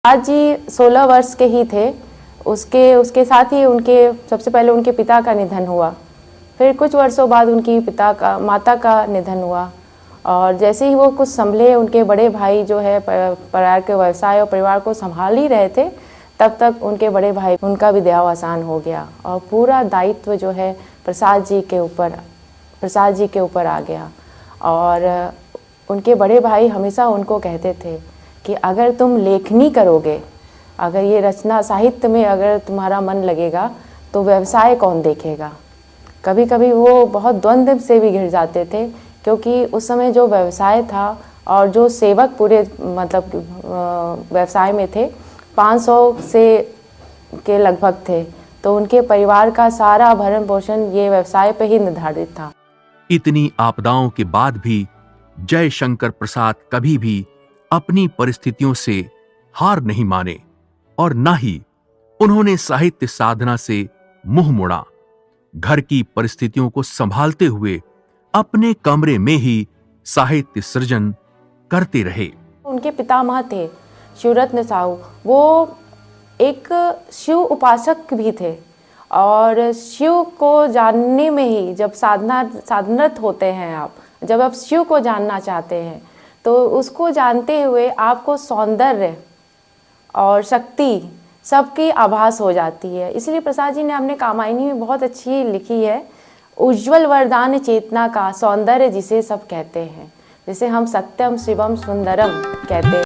आज जी 16 वर्ष के ही थे। उसके साथ ही सबसे पहले उनके पिता का निधन हुआ। फिर कुछ वर्षों बाद उनकी माता का निधन हुआ। और जैसे ही वो कुछ संभले, उनके बड़े भाई जो है परिवार के व्यवसाय और परिवार को संभाल ही रहे थे, तब तक उनके बड़े भाई उनका भी देहावसान हो गया और पूरा दायित्व जो है प्रसाद जी के ऊपर आ गया। और उनके बड़े भाई हमेशा उनको कहते थे कि अगर तुम लेखनी करोगे, अगर ये रचना साहित्य में अगर तुम्हारा मन लगेगा तो व्यवसाय कौन देखेगा। कभी कभी वो बहुत द्वंद्व से भी घिर जाते थे, क्योंकि उस समय जो व्यवसाय था और जो सेवक पूरे व्यवसाय में थे 500 से के लगभग थे, तो उनके परिवार का सारा भरण पोषण ये व्यवसाय पे ही निर्धारित था। इतनी आपदाओं के बाद भी जयशंकर प्रसाद कभी भी अपनी परिस्थितियों से हार नहीं माने और न ही उन्होंने साहित्य साधना से मुंह मोड़ा। घर की परिस्थितियों को संभालते हुए अपने कमरे में ही साहित्य सृजन करते रहे। उनके पितामह थे शिवरत्न साहू, वो एक शिव उपासक भी थे और शिव को जानने में ही जब साधनरत होते हैं आप, जब आप शिव को जानना चाहते हैं तो उसको जानते हुए आपको सौंदर्य और शक्ति सबकी आभास हो जाती है। इसलिए प्रसाद जी ने अपने कामायनी में बहुत अच्छी लिखी है, उज्ज्वल वरदान चेतना का सौंदर्य जिसे सब कहते हैं, जिसे हम सत्यम शिवम सुंदरम कहते हैं।